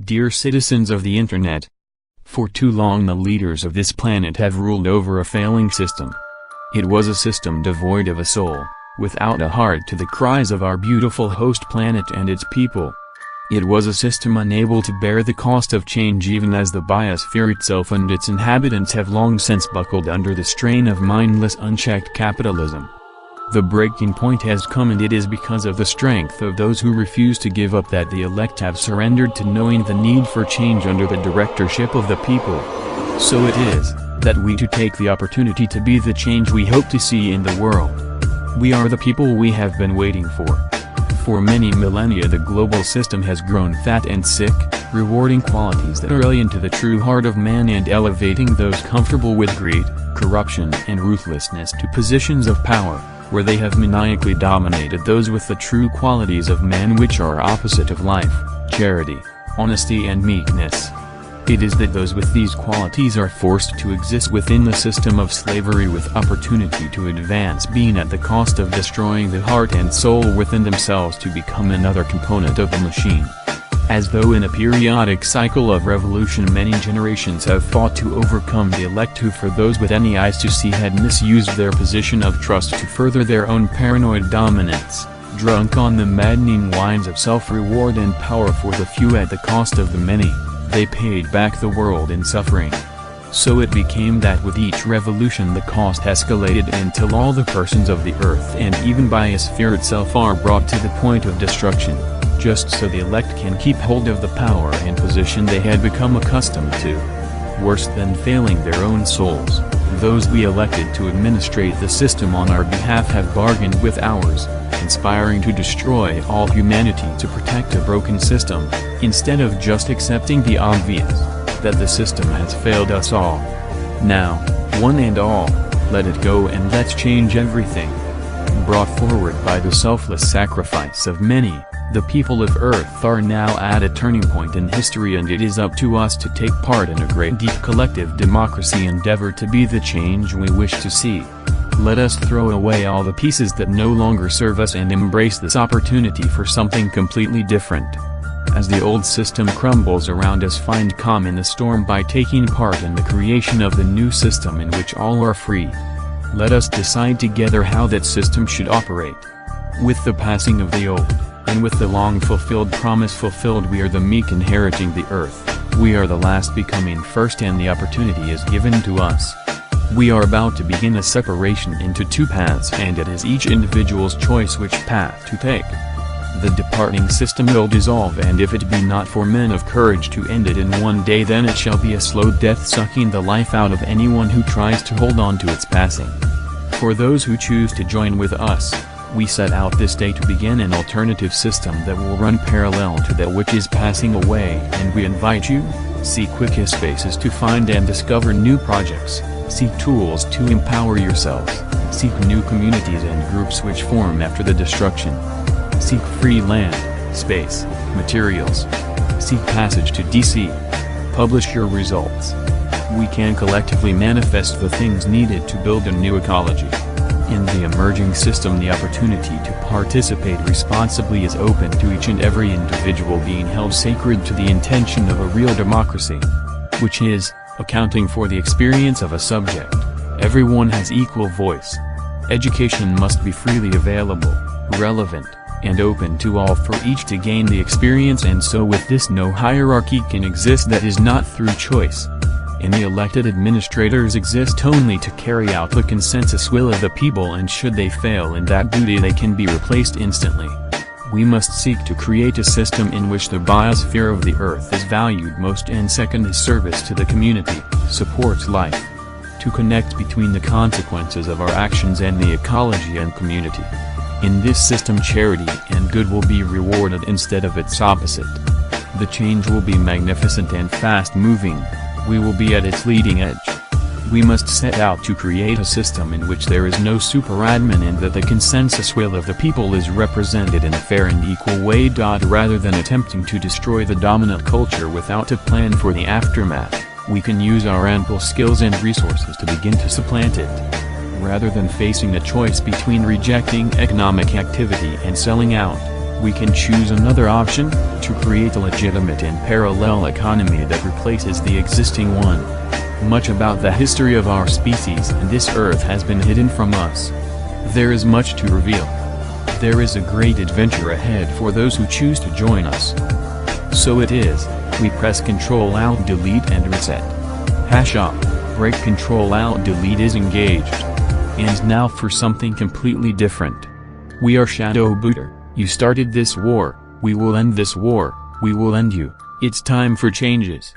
Dear citizens of the internet, for too long the leaders of this planet have ruled over a failing system. It was a system devoid of a soul, without a heart to the cries of our beautiful host planet and its people. It was a system unable to bear the cost of change, even as the biosphere itself and its inhabitants have long since buckled under the strain of mindless unchecked capitalism. The breaking point has come, and it is because of the strength of those who refuse to give up that the elect have surrendered to knowing the need for change under the directorship of the people. So it is that we too take the opportunity to be the change we hope to see in the world. We are the people we have been waiting for. For many millennia the global system has grown fat and sick, rewarding qualities that are alien to the true heart of man and elevating those comfortable with greed, corruption and ruthlessness to positions of power, where they have maniacally dominated those with the true qualities of man, which are opposite of life, charity, honesty and meekness. It is that those with these qualities are forced to exist within the system of slavery with opportunity to advance, being at the cost of destroying the heart and soul within themselves to become another component of the machine. As though in a periodic cycle of revolution many generations have fought to overcome the elect who, for those with any eyes to see, had misused their position of trust to further their own paranoid dominance, drunk on the maddening wines of self-reward and power for the few at the cost of the many, they paid back the world in suffering. So it became that with each revolution the cost escalated until all the persons of the earth and even biosphere itself are brought to the point of destruction, just so the elect can keep hold of the power and position they had become accustomed to. Worse than failing their own souls, those we elected to administrate the system on our behalf have bargained with ours, conspiring to destroy all humanity to protect a broken system, instead of just accepting the obvious, that the system has failed us all. Now, one and all, let it go and let's change everything. Brought forward by the selfless sacrifice of many, the people of Earth are now at a turning point in history, and it is up to us to take part in a great deep collective democracy endeavor to be the change we wish to see. Let us throw away all the pieces that no longer serve us and embrace this opportunity for something completely different. As the old system crumbles around us, find calm in the storm by taking part in the creation of the new system in which all are free. Let us decide together how that system should operate. With the passing of the old, and with the long-fulfilled promise fulfilled, we are the meek inheriting the earth, we are the last becoming first, and the opportunity is given to us. We are about to begin a separation into two paths, and it is each individual's choice which path to take. The departing system will dissolve, and if it be not for men of courage to end it in one day, then it shall be a slow death, sucking the life out of anyone who tries to hold on to its passing. For those who choose to join with us, we set out this day to begin an alternative system that will run parallel to that which is passing away, and we invite you, seek quickest spaces to find and discover new projects, seek tools to empower yourselves, seek new communities and groups which form after the destruction. Seek free land, space, materials. Seek passage to DC. Publish your results. We can collectively manifest the things needed to build a new ecology. In the emerging system, the opportunity to participate responsibly is open to each and every individual being held sacred to the intention of a real democracy, which is, accounting for the experience of a subject. Everyone has equal voice. Education must be freely available, relevant, and open to all for each to gain the experience, and so with this no hierarchy can exist that is not through choice. And the elected administrators exist only to carry out the consensus will of the people, and should they fail in that duty they can be replaced instantly. We must seek to create a system in which the biosphere of the earth is valued most, and second is service to the community, supports life. To connect between the consequences of our actions and the ecology and community. In this system, charity and good will be rewarded instead of its opposite. The change will be magnificent and fast-moving. We will be at its leading edge. We must set out to create a system in which there is no super-admin, and that the consensus will of the people is represented in a fair and equal way. Rather than attempting to destroy the dominant culture without a plan for the aftermath, we can use our ample skills and resources to begin to supplant it. Rather than facing a choice between rejecting economic activity and selling out, We can choose another option, to create a legitimate and parallel economy that replaces the existing one. Much about the history of our species and this earth has been hidden from us. There is much to reveal. There is a great adventure ahead for those who choose to join us. So it is, we press Ctrl-Alt-Delete and reset. Up, break Ctrl-Alt-Delete is engaged. And now for something completely different. We are ShadowBooter. You started this war, we will end this war, we will end you. It's time for changes.